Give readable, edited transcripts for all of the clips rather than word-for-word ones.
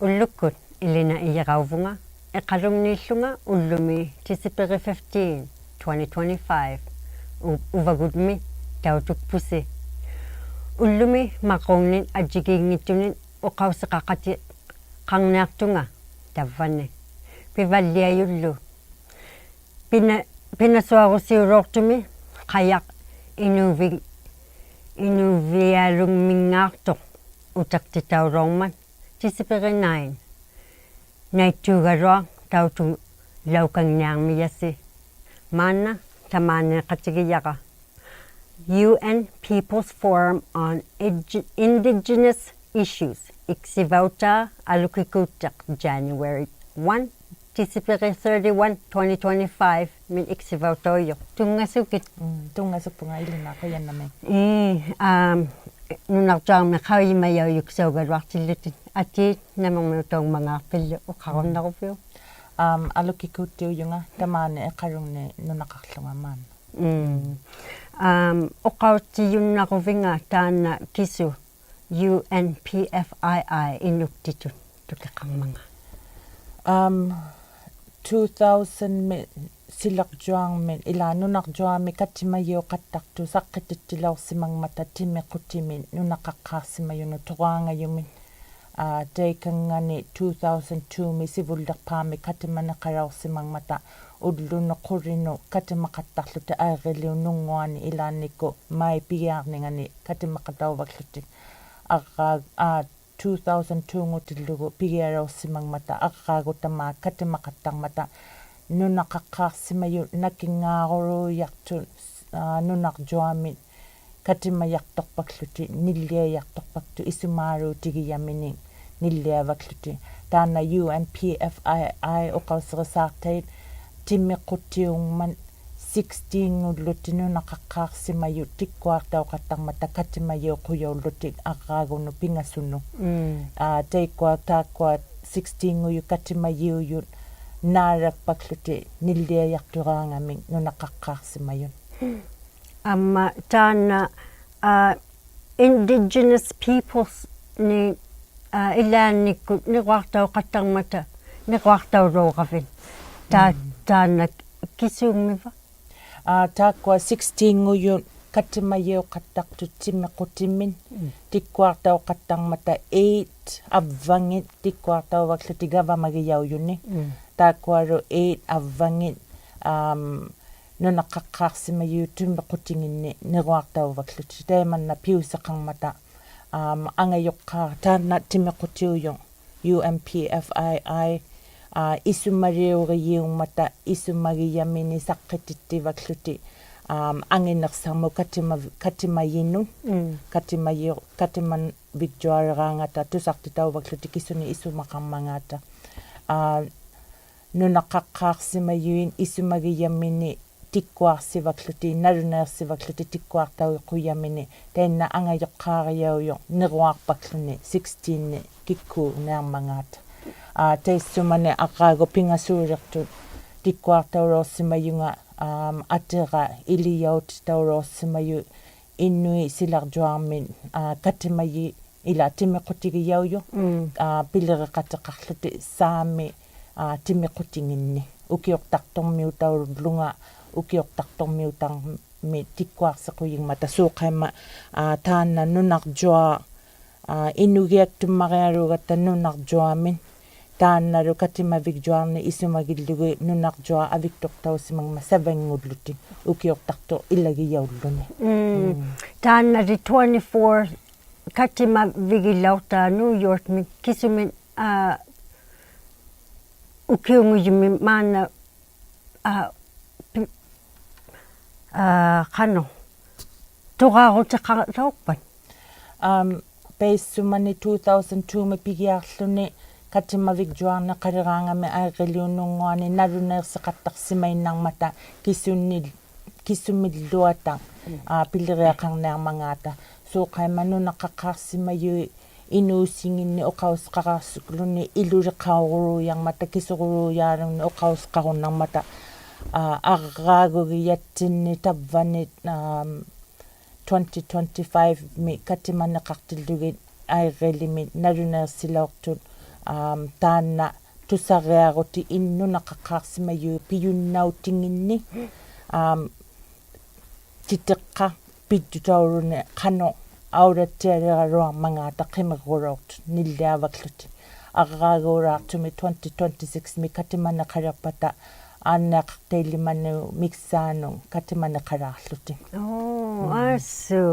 ᓪᓗᑯත් Elena iyaqauvunga eqalumniillunga ullumi December 15 2025 Uvagut tautukpusi ullumi maqunnin ajikiingittunin uqauseqaqati qarniartunga tavvanni Pivalliajullu pinasuarusiuloortumi qayaq inuvialummingaartoq utaktitaulorman December 9 naittuugaluaq tautu ᓄnaᕗᒻᒥyasi maanna tamaaneqatigiyaqa UN People's Forum on Indigenous Issues Iksivauta alukikuutaq January 1 December 31 2025 min iksivautoyo tung-asukit tung-asukpunga Elena qoyannami ᓄнаᕗᒻᒥৎ qauimayaujuksaugaluartillutit atiit namormiutoongmangaarpillu uqarunnarupiu alukikuuttiujunga tamaane eqarunni nunaqarlungamaan oqautiyunnaruvinga taanna kisu UNPFII inuktitut tukiqarmanga 2000 silaqjuarmi ila nunarjuami katimayuqattartu saqqitittilorsimangmata timmequtimin nunaqaqqaarsimayunu toraangayumin taikangani 2002 mi sivullerpaami katimaneqalorsimangmata ullunequrinu katimaqattarluta aeriliununguani ilaannikku mai pigaarningani katimaqatauvakllutik 2002 ngutillugu pigialorsimangmata aqraagutamaa katimaqattarmata nunaqaqqaarsimayu nakingaaruruyartu nunarjuami katimayartorpakluti nilliayartorpaktu isumaaruutigiyamini nilliavakluti taana UNPFII oqauseresaartait timmequtiungman 16 ulluti nunaqaqqaarsimayu tikkuartauqattarmata katimayuquyullutik aqraagunu pingasunu taikkuartaakkuat 16 uyu katimayuuyut naarakpakluti nilliayarturaangamin nunaqaqqaarsimayun amma taana indigenous peoples ni ilaannikkut niquartauqattarmata niquartauluuqavin taana kisuummiva taakkua 16 uyun katimayuqattartu timmequtimin tikkuartauqattarmata 8 avvangit tikkuartauvakluti gavamagiyaujunni taakkuaru 8 avvangit nunaqaqqaarsimayu timmequtinginni niruartauvakluti taimanna piuseqarmata angayoqqaar taanna timmequtiuyun UNPFII isumariurigiummata isumagiyamini saqqitittivakluti anginersarmu katimayinnu katiman victualeraangata tusartitauvakluti kisuni isumaqarmangaata nunaqaqqaarsimayuin isumagiyamini tikkuarsivakluti naluneersivakluti tikkuartauiquyamini tainna angayoqqaariauyo niruarpakluni 16 kikku nearmangaata taissumane aqraagu pingasuulertut tikkuartauloorsimayunga atera iliyaut tauloorsimayu innui silarjuarmin katimayi ila timmequtigiyauyo pilereqateqarluti saami timmequtinginni ukiortartormiutaulunga ukiortartormiutarmi tikkuarsequyingmata suuqaima taanna nunarjua inugiaktummarialugatta nunarjuamin taannalu katimavigjuarni isumagillugu nunarjua aviktortausimangma savangulluti ukiortartor illagiyaulluni taannari 24 katimavigillautaa New York mi kisumin ukiungujumi maana qano tuqaaruteqartauppan peissumani 2002 mi pigiarluni katimavigjuarne qaleraangami aaqiliununguani naluneerseqattarsimainnarmata kisumilluata pilleriaqarnearmangaata suuqaima nunaqaqqaarsimayu inuusinginni oqausqaqarsukluni iluleqauruyarmata kisuruyaalunni oqausqarunnarmata arraagugiyatsinni tavvanit 2025 mi katimaneqartillugit airrelimi naluneersilaortut taanna tusariaruti nnunaqaqqaarsimayu piyunnautinginni titeqqa pittutaurune qano aurattialeraruarmangaata qimerruort nilliavakluti aqraaguuraartumi 2026 mi katimaneqalerpata aanneaqartaillimanu miksaanun katimaneqalaarluti asu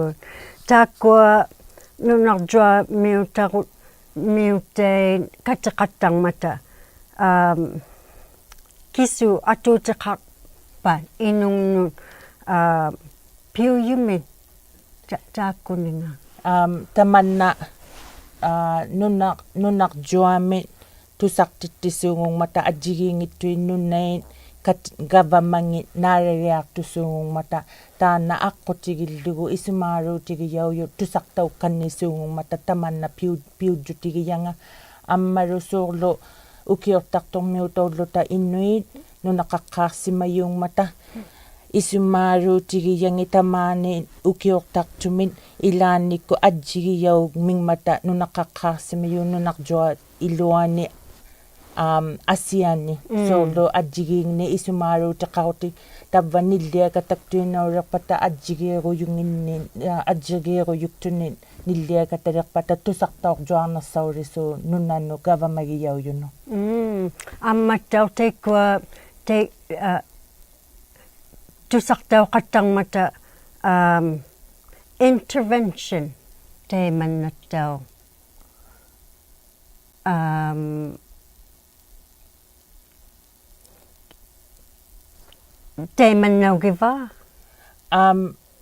taakua ᓄ나ᕗᒻᒥtarut miutain kateqattarmata kisu atuuteqarpan inungnut piuyumit taakkuninga tamanna ᓄ나ᕗᒻᒥৎ tusartittissuungungmata ajigiingittuinnunnait government naaraliartussuungungmata taanna aqqutigilugu isumaaruutigiyauyut tusartauqqannissuungungmata tamanna piujjutigiyanga ammalusuurlu ukiortartormiutorluta innuit ᓄ나ᕗᒻᒥৎ isumaaruutigiyangi tamaani ukiortartumit ilaannikku ajjigiyaug mingmata ᓄ나ᕗᒻ미유 ᓄ나ᕗᒍৎ iluani asiani solo ajjigiingne isumaaruutiqaruti tavvanilliakataktuinaulerpata ajjigiiruyunginni ajjigiiruyuktunit nilliakatalerpata tusartaorjuarnersaurisu nunannu gavamagiyauyunu ammattautekkua te tusartauqattarmata intervention teemannattau teemannaugiva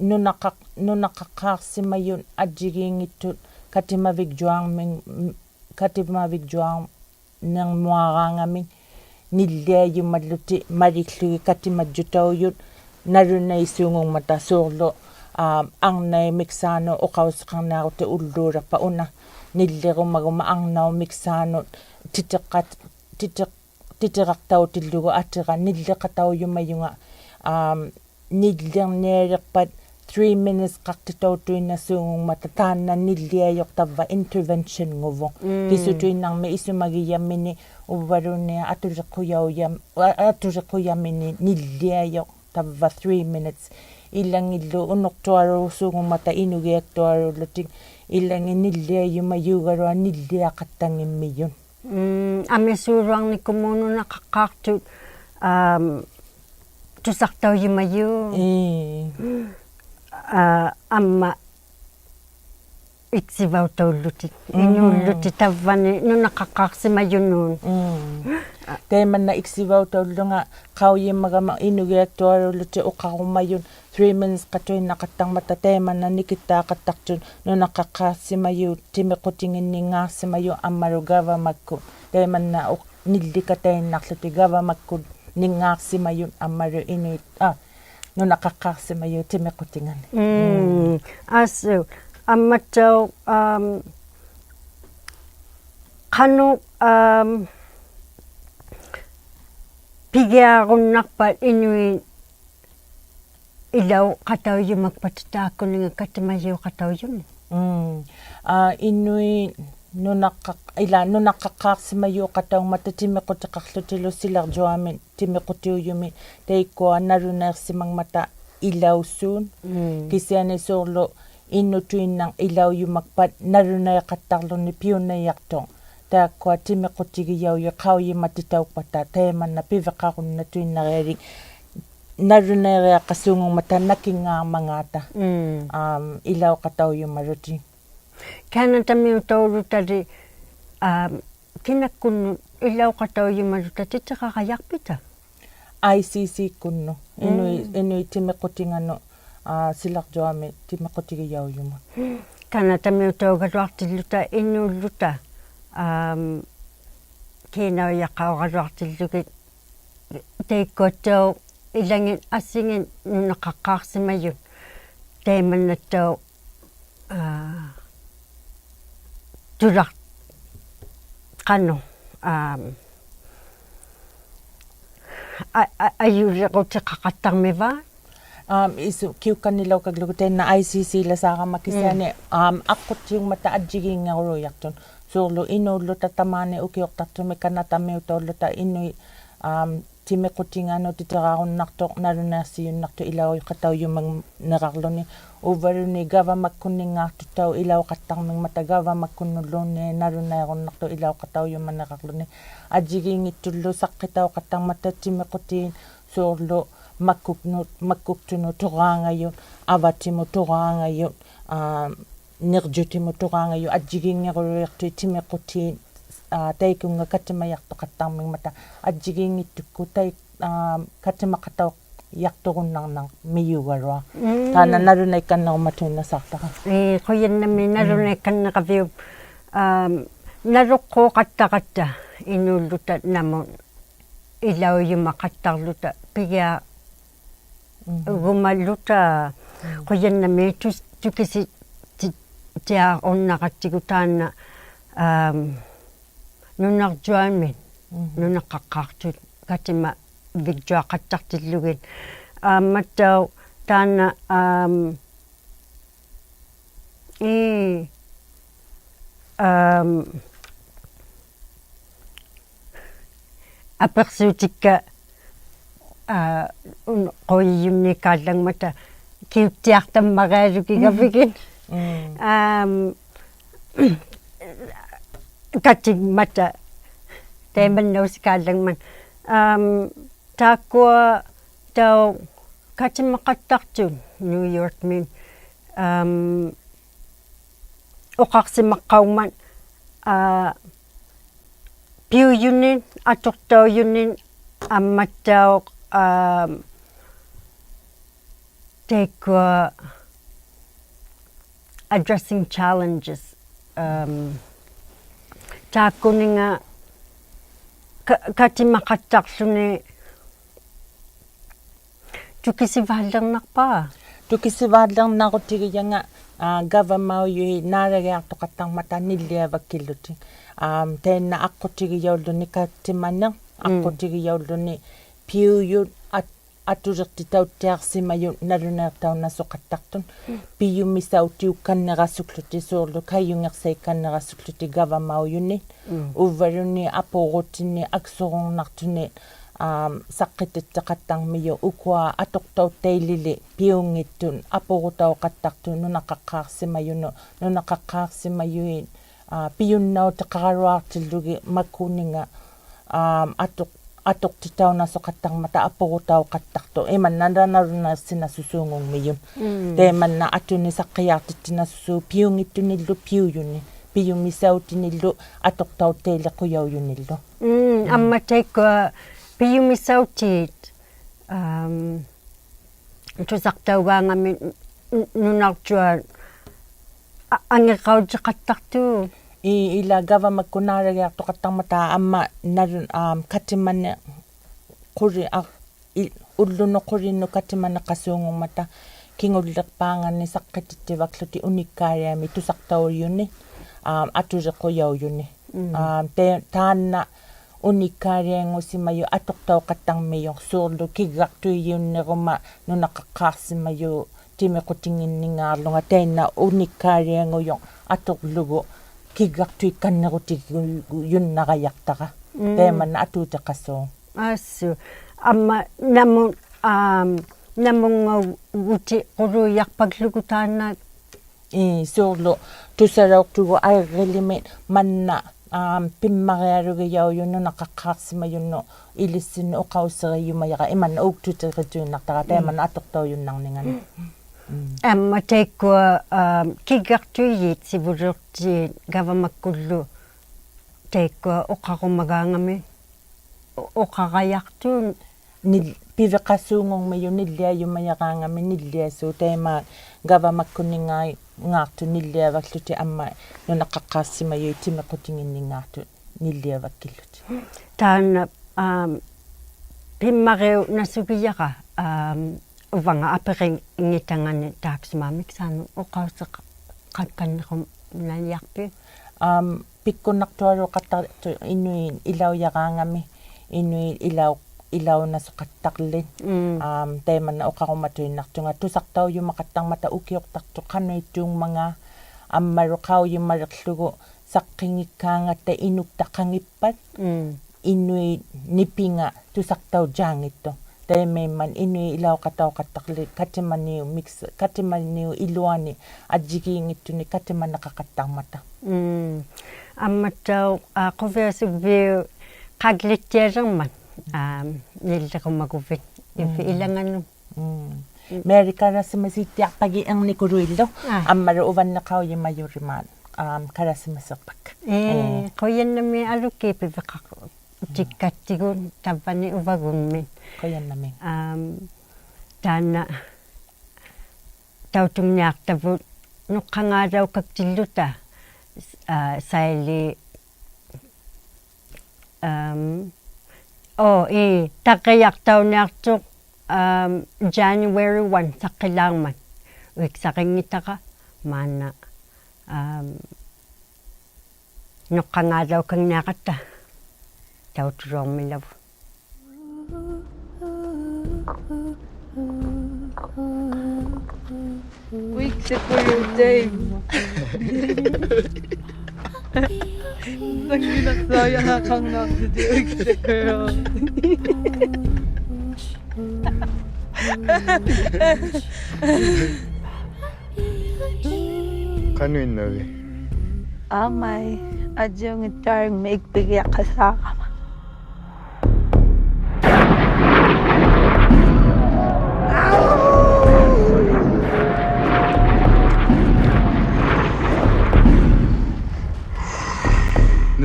ᓄ나ᕗᒻ미mayun ajjigiingittut katimavigjuarnermuaraangamin nilliayumalluti marillugi katimajjutauyut narunaissuungungmata suurlu arnai miksaanu uqausqarnaaruti ulluulerpa una nillerumaguma arnaumiksaanuut titeqartautillugu atira nilleqatauyumayunga nillernialerpat 3 minutes qattitautuinnassuungungmata taanna nilliayortavva intervention nguvu kisutuinnarmi isumagiyammini uvvalunia atulequyamini nilliayor tavva 3 minutes illangillu unortuaruusuungumata inugiaktuarullutik illangi nilliayumayuugalua nilliaqattangimmiyun amisuuruarnikumuununaqaqqaartut tusartauyimayu amma iksivautoullutik inuulluti tavvani ᓄ나ᕗᒻ미mayunnuun teemanna iksivautollunga qauyimagama inugiaktuarulluti uqarumayun 3 minutes qatuinnaqattarmata teemanna nikittaaqattartun ᓄ나ᕗᒻ미mayu timiqutinginningaarsimayu ammalu gavamakku teemanna nillikatainnarluti gavamakku ningaarsimayun ammalu inuit ᓄ나ᕗᒻ미mayu timiqutingani asu ammattau qanu pigiarunnarpat inuit ilau qatauyumakpat taakkuninga katimayu qatauyuni inuit ᓄ나ᕗᒻ미mayu qataungmata timiqutiqarlutilu silerjuamit timiqutiuyumi teikkua naruneersimangmata ilaussuun kisiani suurlu innutuinnang ilauyumakpat naruneeqattarluni piunnaiyarto taakkua timiqutigiyauyu qauyimmatitaukpata teemanna piveqarunnatuinnarialik naruneeriaqqassuungungmata nakingaarmangaata ilauqatauyumaruti kanatamiutaulutali kinakkunnu ilauqatauyumaluta titeqaqayarpita ICC kunnu inui timiqutinganu silerjuami timiqutigiyaujumu kanatamiutaugaluartilluta innuulluta kiinauiaqaugaluartillugit teikkuattau ilangit assingin ᓄ나ᕗᒻ미mayun teemannattau tulaq qanu ayulequtiqaqattarmiva isu kiukkannilaukaglugu teenna ICC lasaaqamakisiani aqquttiungmata ajjigiingeruyartun suurlu inuulluta tamaani ukiortartumi kanatamiutoolluta inui timequtingano titeraarunnartoq nalunaarsiunnartu ilauiqataujumang nerarluni uvaluni gavamakkunningaartutau ilauqattarmingmata gavamakkunnulluunni nalunaerunnartu ilauqataujumang nerarluni ajigiingittullu saqqitauqattarmata timequtiin suurlu makkuktunu toraangayut avatimu toraangayut nirjutimu toraangayut ajigiingeruliartu timequtiin taikunga katimayartoqattarmingmata ajigiingittukku tai katimaqatau yartorunnarnaq miyugarua taana nalunaikannerumatuinnasaartara qoyannami nalunaikanneqaviup naluqqooqattaqatta inuulluta namun ilauyumaqattarluta pigia gumalluta qoyannami tukisi tia onnaqattigu taanna ᓄ나ᕗᒻᒥৎ ᓄ나ᕗқаққартут катима викжуақаттартиллугит аамматтау таана аперсуутикка qoyiyumnikaallangmata kiuttiartammarealukigavigit katigmata teemannausikaallangman taakkua tau katimaqattartun New York min oqarsimaqqaugman piuyunnin atortauyunnin ammattauq taakkua addressing challenges taakkuninga katimaqattarluni tukisivaallernarutigiyanga gavamauyui naalagiartoqattarmata nilliavakkilluti tainna aqqutigiyauluni kattimanner aqqutigiyauluni piuyut atulertitauttiarsimayut naluneertaunassoqattartun piyummissautiukkannerassukkluti suurlu kayyungersaikkannerassukkluti gavamauyunni uvvaluni apuurutinni aksorunartuni saqqititteqattarmiyu ukua atoqtauttailili piungittun apurutauqattartun nunaqaqqaarsimayuin piyunnauteqararuartillugi makkuuninga atoqtitaunassoqattarmata apurutauqattartu imannananarunarsinasussuungungmiyun teemanna atuni saqqiyaartittinassu piungittunillu piuyunni piyummisautinillu atoqtauttailequyaujunillu amma taikua piyummisautit tusaqtaugaangami nunartuan angeqautiqattartu ila gavamakkunaalagiartoqattarmata amma nalun katimanne quri ulluno qurinnu katimanne qasuungumata kingullerpaanganni saqqitittivakluti unikkaariami tusaqtauriyunni aturequyaujunni taanna unikkaariangusimayu atoqtauqattarmiyu suurlu kiggartuiyunneruma nunaqaqqaarsimayu timequtinginningaarlunga tainna unikkaarianguyo atorlugu kiggartuikkannerutigyunnarayartara teemanna atuuteqassuu assu amma namunguti quluiarpaklugu taanna suurlu tusaloqtugu airrilimi manna pimmarialugiyaujunnu naqaqqaarsimayunnu ilissinnu uqausseriumayaqa imanna uuktuterituinnartara teemanna atortaujunnaarningani amma taikkua kiggartuiit sivulurtiit gavamakkullu taikkua oqarumagaangami oqarayartuun piveqassuungormiyu nilliayumayaqaangami nilliassuu teema gavamakkunningai ngaartu nilliavakluti amma nunaqaqqaassimayu timequtinginningaartu nilliavakkilluti taanna pimmariu nasugiyaqa uvanga aperinngitangani taapsimaamik saanu oqauseq qakkannaqum naliarpi pikkunnartualuqattartu inuin ilaujaqaangami inuin ilaunassoqattarlin teemanna oqarumatuinnartunga tusartaujumaqattarmata ukiortartu qanuittuungmanga аммалу qauyimmalерlugu saqqingikkaangata inuktaqangippat inui nipinga tusaqtaujaangittu taimemman inui ilauqatauqattaqli katimaniu mix katimaniu iluani ajjigiingittuni katimanaqaqattaarmata амматтау quvиасуввиу qaglittialerman ниллакумакуввит ифи илангану мерикарасимаситтиарпаги эрникулуиллу аммалу уваннеқауйимаюримаат карасимасерпак qoyannami alukkiipivеқақ тиккаттигун таввани увагунми qoyannami таана таутумниартавут нуққангаалаукактиллута сайли таққиартауниартуқ January 1 саққилаармат уиксақингитақа маана нуққангаалаукангниақатта таутулуормилаву уиксақуйуттай Nunnaᕗᒻ미т Kano yun nabi? Amay, adyong itarang maigpigya kasama.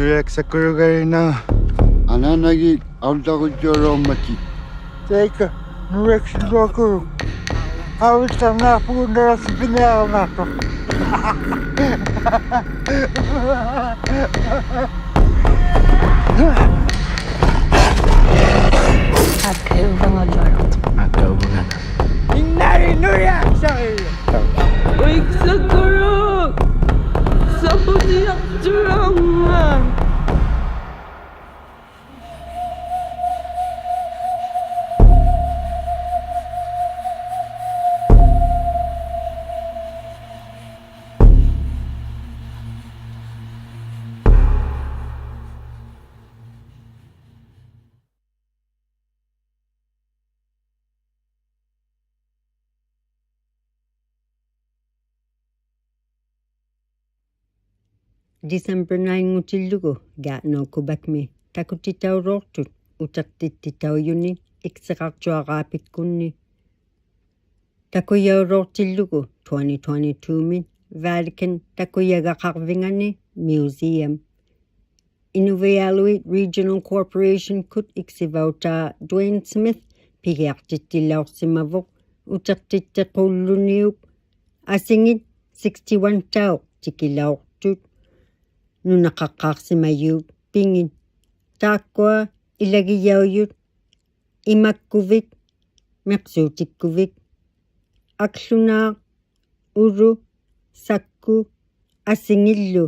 ᓄ나ᕗᒻ미나 아나나기 ᓪᓗ구ৎ Teika ᓄ나ᕗᒻ미고 ᓄ나ᕗᒻ미나스피냐나토 아까우방아 인나리 ᓄ나ᕗᒻ 우익사꾸룩 ᓴᖅ기야주랑아 December 9 gaanooqubakmi takutitauroortut utartittitaujuni ikseqartuaqaapikkunni takuyauroortillugu 2022 min Vatican takuyagaqarvingani museum Uvagut Regional Corporation kut iksivautaa Dwayne Smith pigiartittillaorsimavoq utartittequlluniup asingit 61 tau tikilaortut ᓄнаᕗᒻᒥৎ pingin taakkua ilagiyaujut imakkuvik meqsuutikkuvik aqlunaa ulu sakku asingillu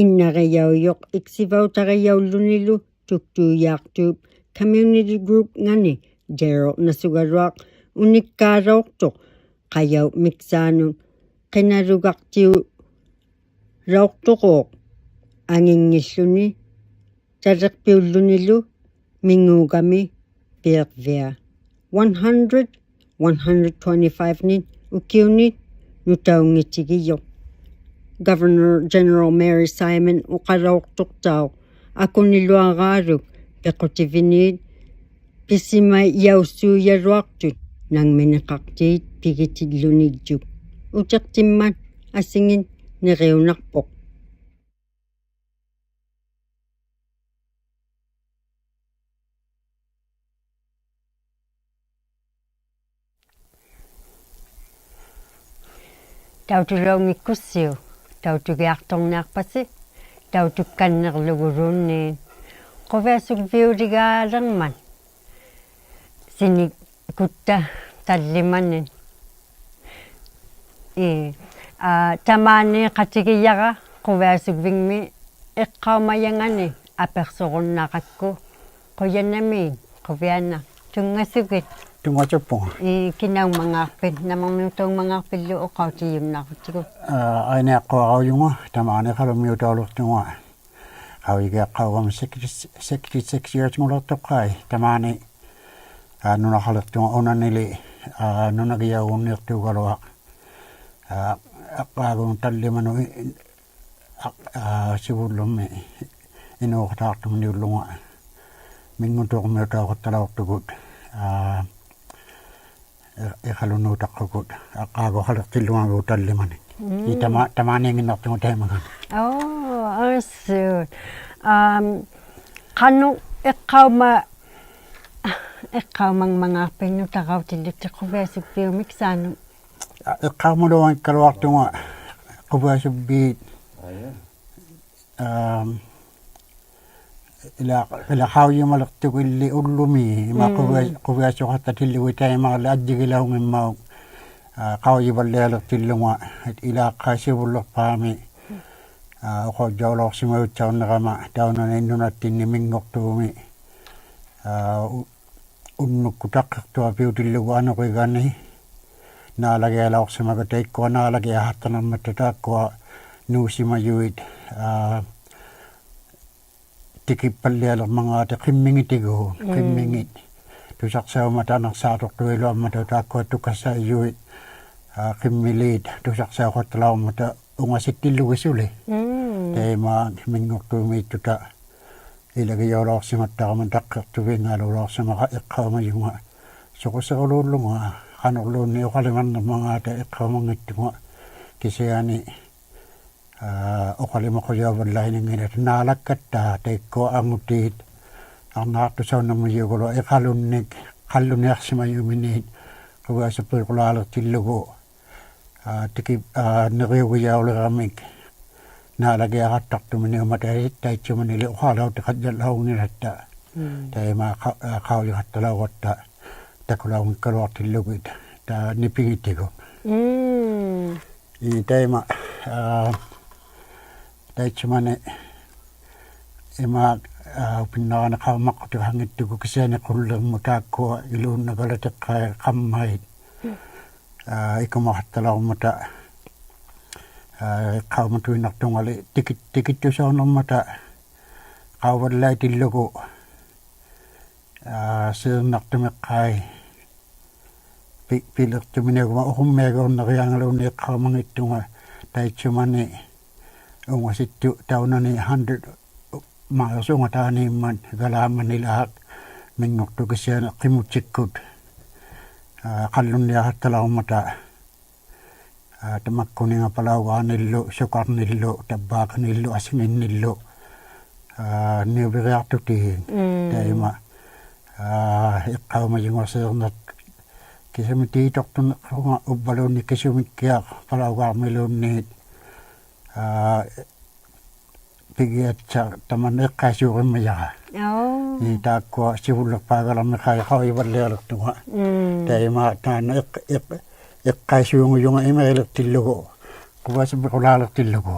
innariyaujоq iksivautariyaulunilu tuktuuyaartuup community group ngani Daryl nasugaruaq unikkaalortoq qayau miksaanun qinalugartiu Rauktuqoq angingilluni talerpiullunilu minguugami piiqvia 125 nin ukiuni nutaungitigiyo Governor General Mary Simon uqalortuqtau akuniluaraaluk pequtiviniit pisimai yaussuuyaluartut nangmineqartiit pigitillunigjuk utertimmat asingin neriunarpoq tautuluungikkussiu tautugiartorniarpasi tautukkannerluguluunniin quviasugviuligaalerman sinik kutta tallimanin tamaani qatigiyaqa quviasugvingmi iqqaumajangani apersorunnaqakku quyannamiin quviana Tung-asugit. Tung-asupong. Kinaw mangapin. Namang minutong mangapin lo okaw tiyum na kutigo. Ay na ako ako yung tamani kalumiyutolok yung ᓴᓅကိᔮ카우티지ᔲᓅ 66 years ngulot to kay tamani ᓄ나ᕗᒻᒥත් ᓄ나ᕗᒻ미리 ᓄ나ᕗᒻᒥත් tugalwa akagong talimano sigurlumi inuqtaartum niullunga minguntuqmiutaquttalaqtugut iqalunuutaqqagut aqaago haliqtillungagu tallimani tamani nginartungu taimagan so kanu iqqaumang mangapin nutaqautigiiqquviasuppiumik saanu iqqaumuluan kaluartunga quviasuppiit ila hauyimalertuqilli ullumi ima quviasuqattatilluitaimaarli ajjigilauнгimmaug qauyivallialertillunga ilaaqaasivullerpaami ᓄnaᕗᒻ미ut taunani nunattinni minngortuumi unnukkutaqqertua piutillugu anuqigani naalagialaorsimaga taikkua naalagiahattanarmatta taakkua nuusimayuit tikippallialermangaati qimmingitigu qimmingit tusaqsaumatanarsaartortuiluammata taakkua tukassayuit qimmiliit tusaqsauqattalaormata ungasittillugisuli teema minngortuumiittuta ilagiyooloorsimattaqaman taqqertuvinngaaluloorsimaqa iqqaumayunga soqusseruluullunga qanorluunni uqalimarnermangaata iqqaumangittunga kisiani uqalimaquyaavallainingina naalakkatta taikkua angutiit arnaartusaunnermiyugulu iqalunnik qalluniarsimayuminiit qugaasuppiqulaalertillugu tiki neriugiyauleraamik naalagiaqattartumini umataitaitsumanili uqaalautiqajjallaugniratta taima qauliqattalaugatta takulaungikkaluartillugit ta nipingitigu taima taitsumani ima upinnaana qaumaqqutiqangittugu kisiani qullermu taakkua iluunnagalateqqaa qammait ikumaqattalaormata qaumatuinartungali tikittusaunermata qauvallaitillugu siernartumeqqai pilertuminaguma uqummiagoorneriangaluunni iqqaumangittunga taitsumani ungasittu taunani 100 maasunga taaniimman galaamanilaaq minngortukisiani qimuttikkut qallunniaqattalaormata tamakkuninga palaugaanillu sukarnillu tabbaaqanillu asinginnillu niuviriartutiin taima iqqaumayungaseernat kisamitiitortunequnga ubbaluunni kisumikkiaq palaugaarmiluunniit pigiatsa taman iqqaasuurimmayaqa taakkua sivullerpaagalarmiqai qauivallialertuga taima taana iqqaasuunguyunga imailertillugu quvaasuppiqulaalertillugu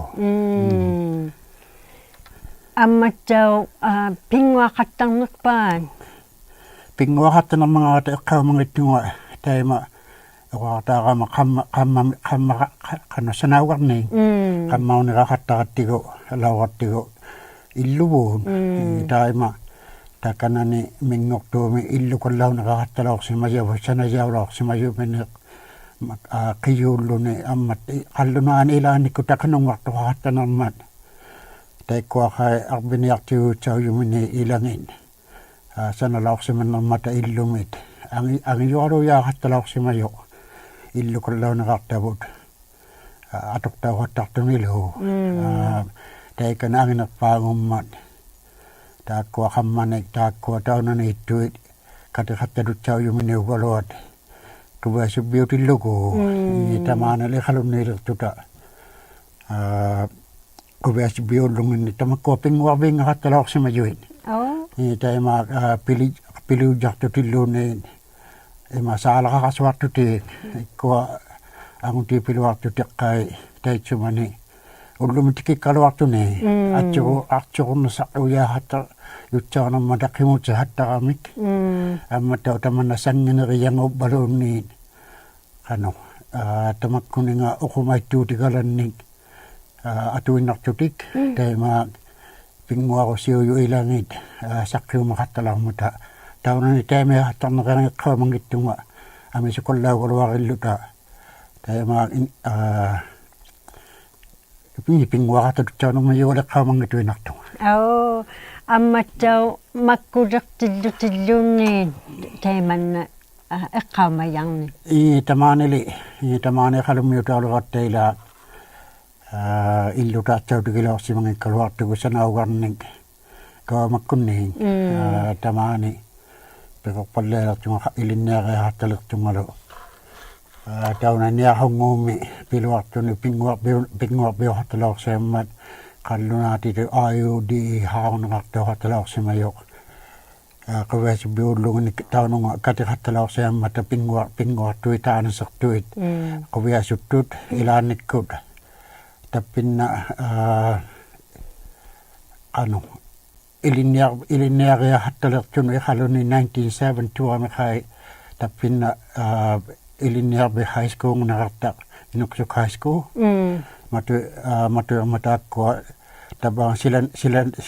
ammattau pinguaqattarnerpaan pinguaqattanarmangaata iqqaumangittunga taima uqaartaaqama qamma qannasanaugarni qammauniraqattaqattigu lauqattigu illuvuun taima takanani minngortuumi illukallauniraqattalaorsimayavu sanajaulaorsimayumini qiyuulluni ammat qallunaani ilaanikku takanungartuqaqattanarmat taikkuaqai arbiniartiguutsaujumini ilangin sanalaorsimannermata illumit angijualuyaaqattalaorsimayu illukallauniraqtavut atoqtauqattartunilu taikana anginerpaagummat taakkua qammanik taakkua taunaniittuit katiqattalutsaujumin ugaluat quviasuppiutillugu tamaanali qalunniilertuta quviasuppiullunginni tamakkua pinguarviingaqattalaorsimayuit taima piliujartutilluuniin ima saalaqaqasuartutiin ikkua angutii piluartutiqqai taitsumani ᓪᓗ미ᑦ киккалуартуни арчугуннасақуяахатта ютсаанамматаққимути хаттарамик аммата таманна сангинериангуп балуунниит qanu tamakkuninga uqumaittutigalannik atuinnartutik taima pinguarusiuyu ilangit saqqiumaqattalarmuta taunani taimiahattarneqangeqqaamangittunga amisukollaugaluarilluta taima pinguaqatatutsaanummayuuleqqaamangituinartunga амматтау маккулертиллутиллуунниин тайманна эққаамаярни тамаани халумmiutaалугартаила иллутаатсаутигилоорсимангиккалуартугу санаугарник каамаккунниин тамаани пеқорпаллаалертунга илинниариахарталертунгалу таунаниахунгуумми пилуартуни пингуарпиохарталаорсиаммат qallunaatitu IUD haarunaqartuartalaorsimayoq qaviasubbiullugunik taununga katiqartalaorsiammata pinguartui taanasertuit qaviasuttut ilaannikkut tappinna qanu ilinniariahartalertunu iqaluni 1972 amikai tappinna ilinniarbi high school naqartaq inuqsuk high school matuamatakkua tabang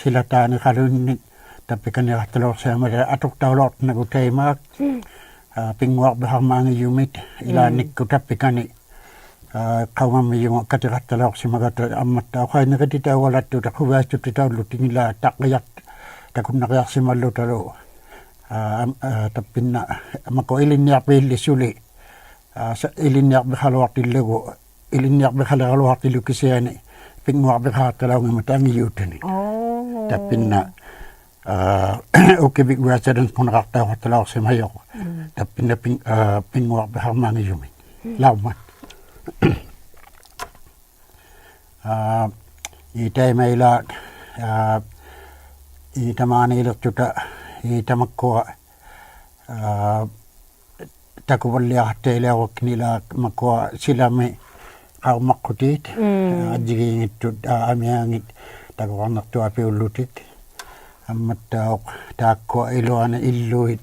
sila taani qalunnik tappikaniartalorsiamata atuqtaulortnagu taimaak pinguarbiharmaangiyumit ilaannikku tappikani qaumammiyunga katiqartalorsimagata ammatta uqainneqatitaualattu taquviastuttitaullutingila taqqiyart takunnaqiyarsimallutalu tappinna amakko ilinniarpiillisuli ilinniarbihaluartillugu ilinniarbihaleraluartilukisiani pinguarbihaartalaungimataangiyuutani tappinna ukivik residents punaqartauartalaorsimayoq tappinna pinguarbiharmaangiyumi laumat itaimaila itamaaniilertuta itamakkua takuvalliartailaawaknila makkua silami qaumaqqutit ajjigiingittut amiaangit takuarnertuapiullutit ammattauq taakkua iluana illuit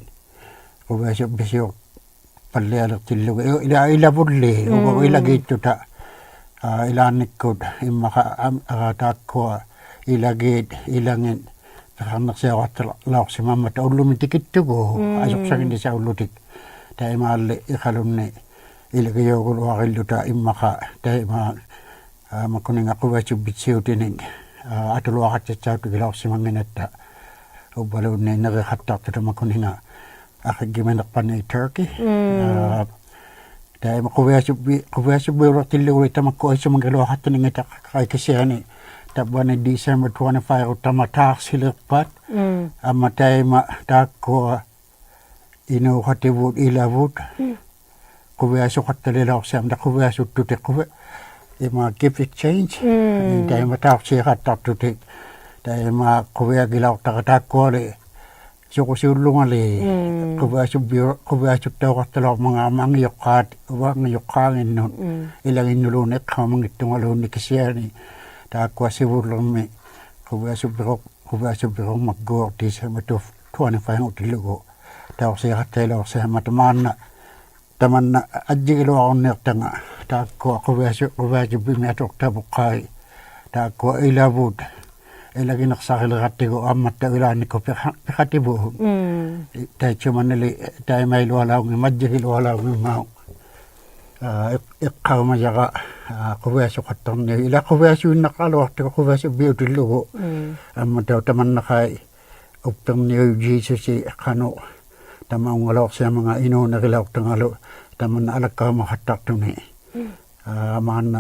uvaasubbisiuq pallialertillugu ilapulli ugu ilagiittuta ilaannikkut immaqa taakkua ilagiit ilangit taqarnersiaruartalaorsimammata ullumitikkittugu asuqsaginnisaullutik taimaalli iqalunni ilagiyoguluarilluta immaqa taima makkuninga quvaasubbitsiutinik atuluaqatsatsautigilaorsimanginatta ubbalunni neriqattartuta makkuninga aqiggimanerpani Turkey taima quvaasubbiulortillugu tamakku isumangiluaqattuningita qaikisiani tabwani December 25 utamataarsilerpat amma taima taakkua inuuqativut ilavut quviasuqattalilaorsiamta quviasuttutiq ima gift exchange taima taarsiiqattartutik taima quviagilaortaqataakkuali suqusiullungali quviasuttauqartaloormanga amaangiyoqqaat uvaangiyoqqaanginnut ilaginnuluun eqqaamangittungaluunnikisiani taakkua sivullermi quviasubbiqormakkuor December 25 utillugu taorsiiqattailaorsiamata tamanna ajjigiluarunniartanga taakkua quviasubbimi atuqtapuqqaai taakkua ilavut ilaginersarilerattigu ammatta ilaannikku piqativuut taitsumanili taimailualaungi majjigilualaungimau eqqaumayaqa quviasuqattarni ila quviasuinneqqaluartigu quviasubbiutillugu ammatta tamannaqai upperniu Jesusi qanu tamaungaloorsiamanga inuunerilaortangalu tamanna alakkaamaqattartuni maanna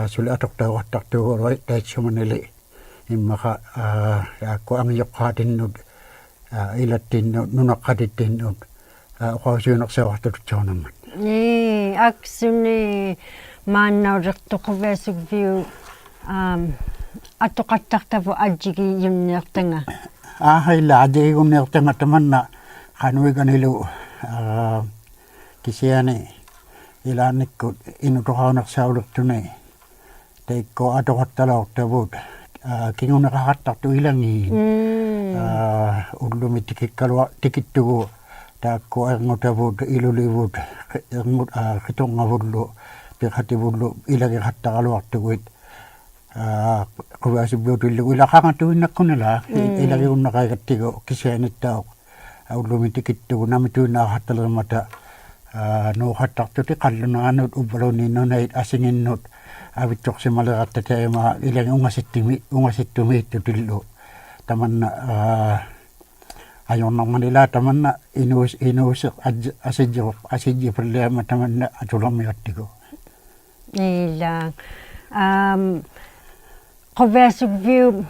suli atoqtauqattartuugulu taitsumanili immaqa taakku angiyoqqaatinnut ilattinnut nunaqqatittinnut uqausiunersiaortatutsaunammat aksuni maannaulertuquviasugviu atoqattartavu ajjigiyunniartanga illa ajjigiyunniartanga tamanna qanuiganilu kisiani ilaannikkut inutoqaunersaulurtuni teikko atoqattalaortavut kingunaqaqattartu ilangiin ullumit tikittugu taakko erngutavut ilulivut qitungavullu piqativullu ilagiqattaqaluartuguit quvaasubbiutillugu ilaqangatuinnakkunala ilagiunnaqaigattigu kisianittaoq ullumit tikittugu namituinnaaqattalermata nuuqattartuti qallunaanut uppaluninnunait asinginnut avitsorsimalerattataimaa ilagi ungasittumiittutillu tamanna ajornermanila tamanna inuuseq asijjipalliama tamanna atulermigattigu ila quvaasubbiu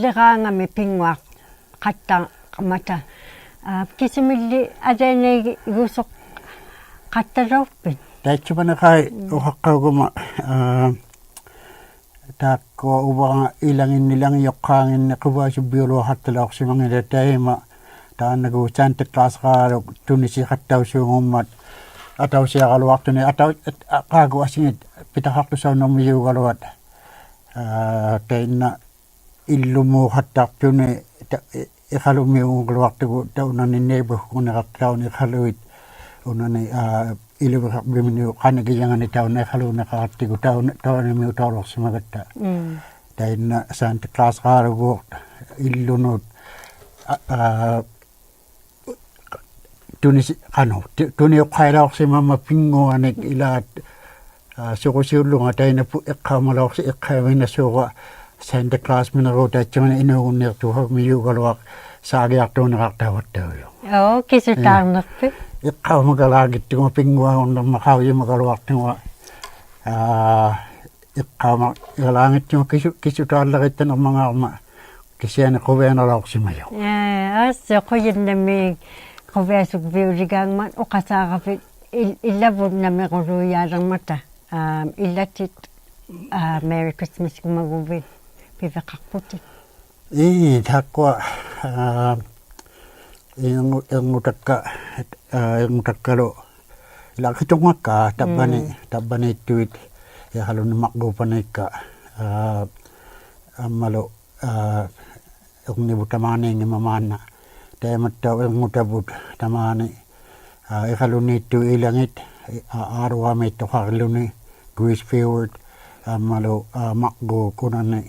leqaangami pinguaq qattaqmata kisimilli adanegi igusoq qattaluuppin taitsupanakai uhaqqauguma taakko uvanga ilanginnilangiyoqqaanginni quvaasubbiuluaqattalaorsimangila taima taannagu Santa Claus-qaaluk tunisiqattausuungummat atausiaqaluartuni qaagu asingit pitaqartusaunermiyuugaluat tainna illumuuqattartuni iqalumiuungaluartugu taunani neighborhood-kunneqartauni iqaluit unani iluviqarpiminiu qanakiyangani tauna iqaluunneqaqartigu taunamiu taulorsimagatta tainna Santa Claus-qaaluguuq illunut tuniuqqailaorsimamma pinguanik ilaat suqusiullunga taina iqqaamalaorsi iqqaamina Santa Claus mineruutaatsimana inuugunniartuha miyuugaluaq saagiartuuneqartaawattauju kisutaarnerpi iqqaamagalaagittiguma pinguaunnerma qaujimagaluartugua iqqaama igalaangittima kisutaallerittanarmangaarma kisiani quvianalaorsimayo asse quyinnami quvaasubbiuligaangman uqasaaqapit illavut namiquluuyaalermata illatit Merry Christmas kumaguvit piveqarputit taakua ingutakkalo ilaqitungakka tabbaniittuit iqalunimaqquupanikka ammalu ugnivutamaaninngimamaanna taimattau ingutavut tamaani iqaluniittu ilangit aaruamiittoqarluni Grease Fjord ammalu maqgu kunani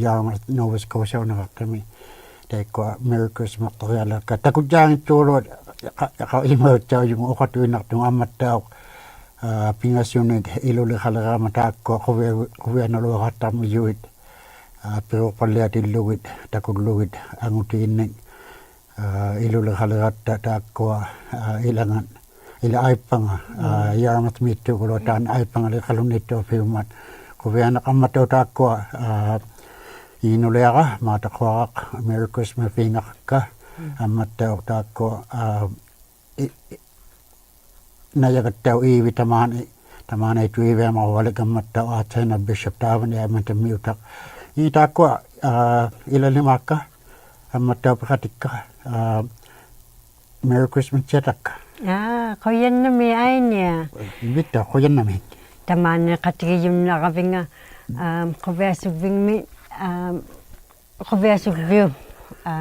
Yarmouth Nova Scotia unaqartami taikko Merry Christmas torialakka takutjaangittuuluat imautsaujungu uqatuinartungu ammattauq pingasunit iluliqaleraama taakko quvianaluaqartarmiyuit piruqpalliatillugit takullugit angutiinnik iluliqaleratta taakkua ilangan ila aipanga Yarmouth mittuqulu taan aipanga liqalunittuapiummat quvianaqammatau taakkua iinuleaqa maataqquaqaq Merry Christmas piingaqqa ammattau taakkua najagattau iivi tamaanaitu iiviamarualikammattau aatsaina Bishop taavani aamantamiutaq taakkua ilalimaakka ammattau piqatikka Merry Christmas chatakka qoyannami ainia bitta qoyannami tamaane qatigiyumnaqavinga quvaasubbingmi quvaasubbiu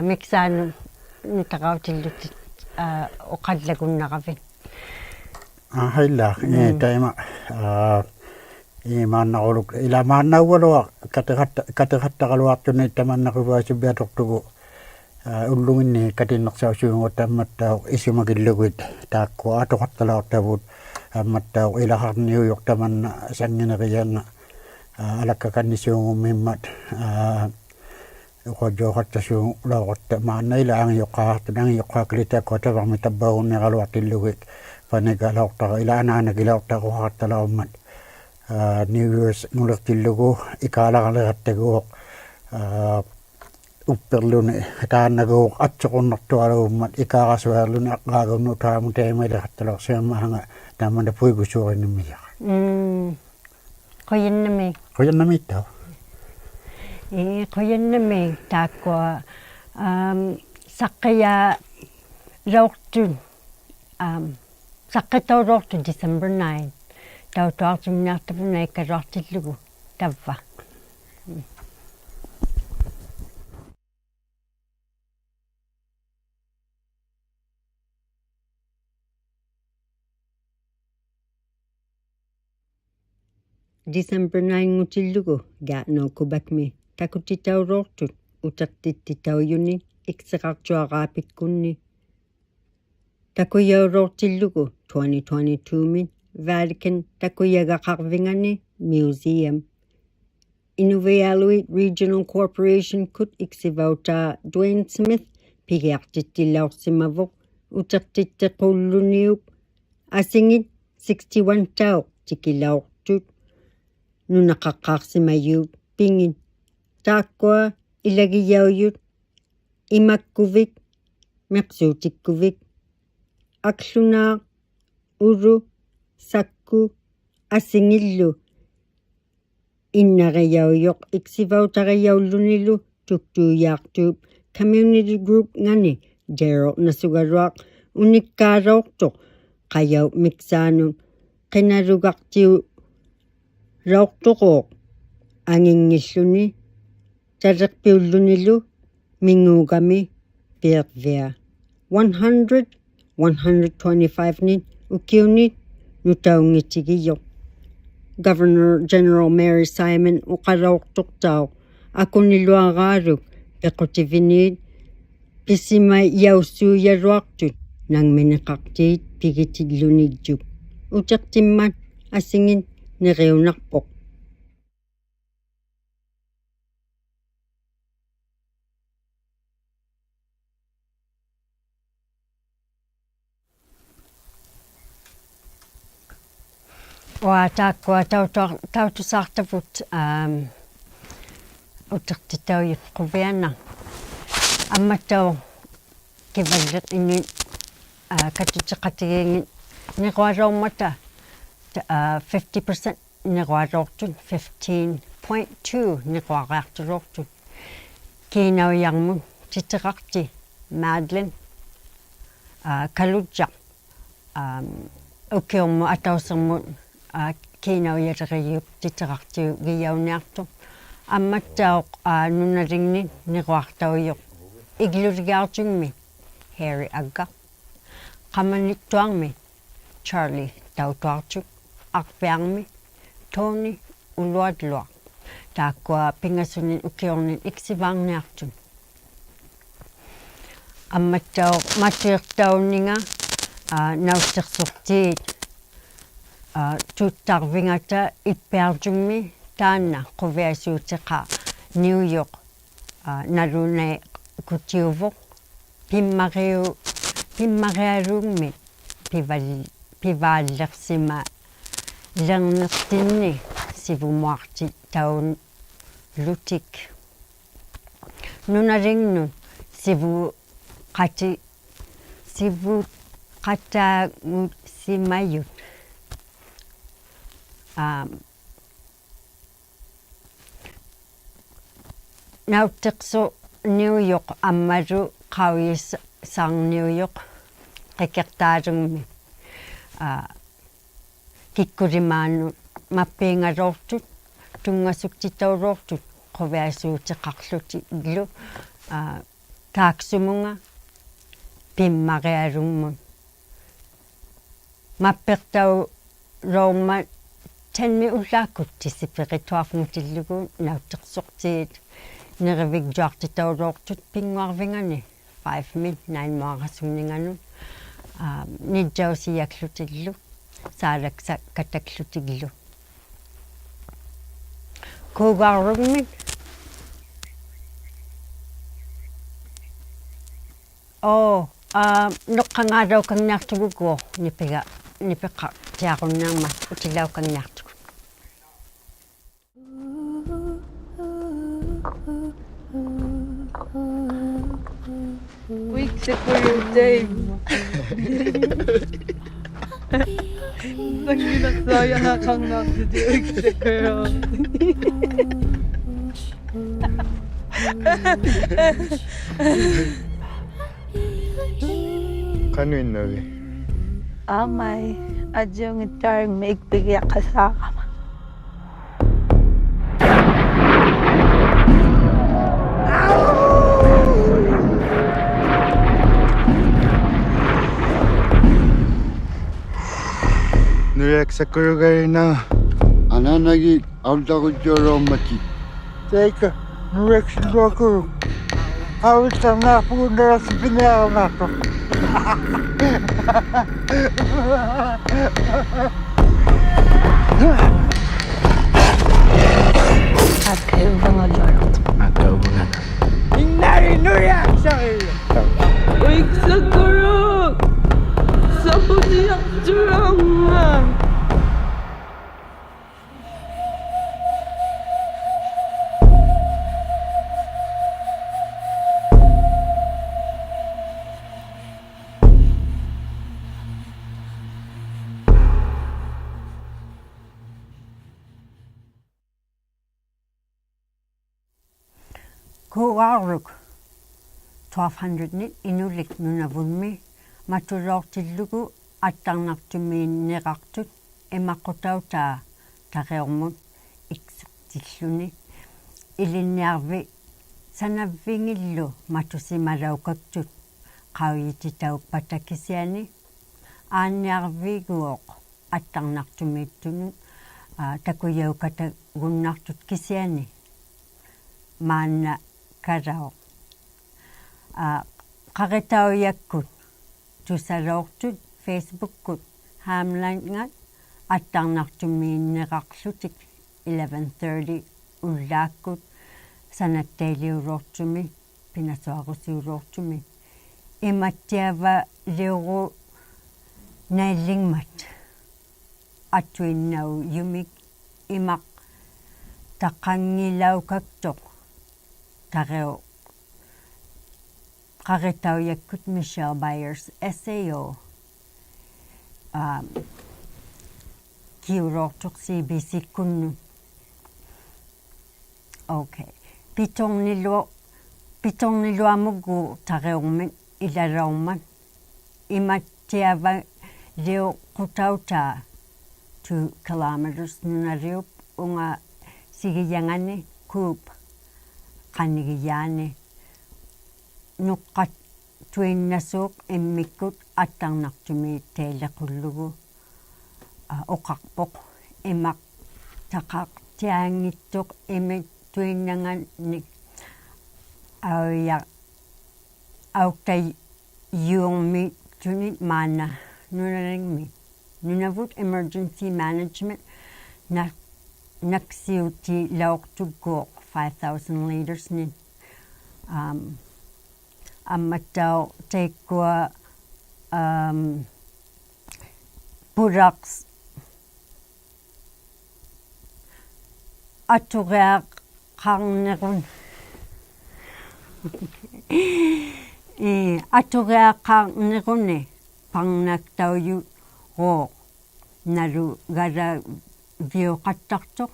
miksaanu nitaqautillutit uqallagunnaqavin hailla taima imaannaquluk ila maannauvalua kateqattaqaluartuni tamannaquvaasubbiatortugu ulluginni katinnersausuungut ammattau isimakillugut taakkua atoqattalaortavut ammattau ilaqarniuyuq tamanna sanginerianga alakkakannisuungumimmat uqojooqattasuun laoqatta maanna ilaangiyoqqaaqartanangiyoqqaaqilitaakku tavarmi tabbaagunniqaluartillugit panikalaortaqa ilaanaanakilaortaquaqartalaummat New Year's nulertillugu ikaalaqalerattaguuq upperluni taannaguuq atsoqunnartualuummat ikaaqasuarluni aqqaagunnu taamu taimaileqattalaorsiammaanga taamanda puigusuurinimmiyaqa qoyannamiittau qoyannami taakkua saqqiyaalortun saqqitauloortu December 9 tautuartumniartapuna ikkaluartillugu tavva. December 9 gaanaukkubakmi takutitauroortut utartittitauйуни ikseqartuaqaapikkunni takuyauroortillugu 2022 min Vatican takuyagaqarvingani museum Inuvialuit Regional Corporation kut iksivautaa Dwayne Smith pigiartittillaorsimavok utartittequlluniup asingit 61 tauq tikilaortut ᓄнаᕗᒃᓴइᓪᓗ pingin taakkua ilagiyaujut imakkuvik meqsuutikkuvik aqlunaa uru sakku asingillu innariyaujok iksivautariyaulunilu tuktuuyaartuup community group ngani jero nasugaruaq unikkaaroortoq qayau miksaanun qinarugartiu raortoqoq angingilluni tareqpiullunilu minguugami piiqvia 100 125 nin ukiunit nutaungitigiyo Governor General Mary Simon uqaraortoqtau akuniluagaaruk pequtivinit pisima yaussuuyaruartut nangminiqartiit pigitillunigjuk uteqtimmat asingin neriunarpoq Taakkua tautusaartavut utertitaujut quviana ammattau kivalleq inni katutiqatigiingit niquaruummata 50% niquaruortut 15.2 niquaqaarturuortut kiinaujarmun titeqarti Madeline kalutjaq ukiummu atausermu kiinaujalerigiup titeqartiu giyauniartu амматтаоқ нуналингни неруартауйоқ иглулигаартугми Harry агга qamaniktuarmi Charlie tautuartuk arpiarmi Tony uluatluaq taakkua pingassunin ukiornin iksivaarniartun амматтаоқ матиертауннинга науттерсуртиит туттарвингата иппиартумми taanna quviasuutiqa New York налунеқутиувоқ пиммариалуумми пивааллерсима лернертинни сивумуарти таун лутик нуналингну сиву qataagут симают науттерсу New York аммалу qauis sang New York qikkertaalungmi kikkulimaanu mappiingalortut tungassuktitauruortut quviasuutiqarluti illu taaksumunga pimmarialummun mappertau rooma tanmi ullaakut tisipiqituarmutillugu nauttersortiit nerivigjaartitauruortut pinguarvingani 5 min 9 maaqassunninganu nidjausiaklutillu saalaksa kataklutigillu kuugaarrugmik noqqangaalaukangnaartugukuo nipeqa tiaqunnaarma utilaukangnaartugu Weeks for your day. Ğanunnavi Amay, ᓙᓐᓐ ᓙᓐᓐ ᓙᓐᓐ 누렉사꾸르가리나 아나나기 아울다구쪼로마치 세이카 누렉실로쿠 아울타나푸나라스 피냐가나토 Magkaubangan. 빅나리누리악사일로 윅스쿠르 ᓴᖅ기야주랑아 Kuaruk 1200 nit inulik Nunavummi matulortillugu attarnartumiinneqartut imaqqutautaa taqiormut iksuqtilluni ilinniarvi sanavvingillu matusimalaukaktuk qauyititauk patakisiani aanniarviguoq attarnartumiittunut takuyaukata gunnartut kisiani maanna karao qaritauyakkut tusaloortut facebookkut haamlaingat attarnartumiinneqarlutik 11:30 ullaakkut sanattailiuruortumi pinasuarusiuruortumi imattiava liugu naillingmat attuinnau yumik imaq taqqangilaukaktoq taqeo qaritauyakkut Michelle Byers SAO kiuroortuq CBC kunnu okay pitorniluamuggu taqiormit ilalaormat imattiava liu qutautaa 2 kilometers nunariup unga sigiyangani kuup qanigiyaani nuqqat tuinnasuuq immikkut attarnartumi teelequllugu oqarpoq imaq taqaqtiaangittuq imit tuinnangannik autai yuungmi tunit maana Nunavut Emergency Management naksiuti laortugguoq 5,000 liters nin ammattau teikkua products atureaqarneruni parnaktauyu roo nalu gara viuqattartoq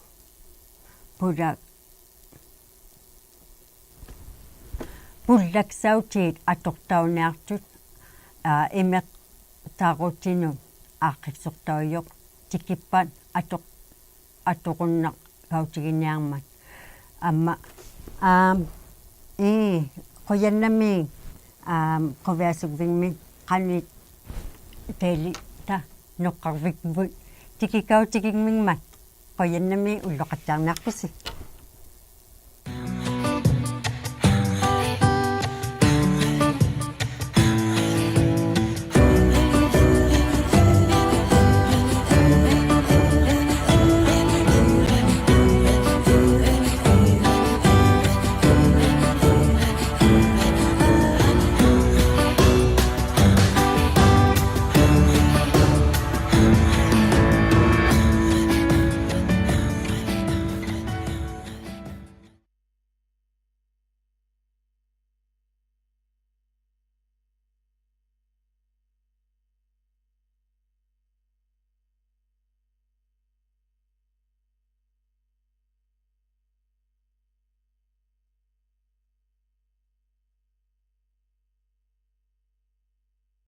pullaksautit atortauniartut imeq taarutinu aaqqissortauyoq tikippat atoqunnaq kautiginiarmat amma qoyannami qoviasugvingmi qanit teeli ta noqqarvikvut tikikautigingmingmat qoyannami ulloqattaarnaarpisi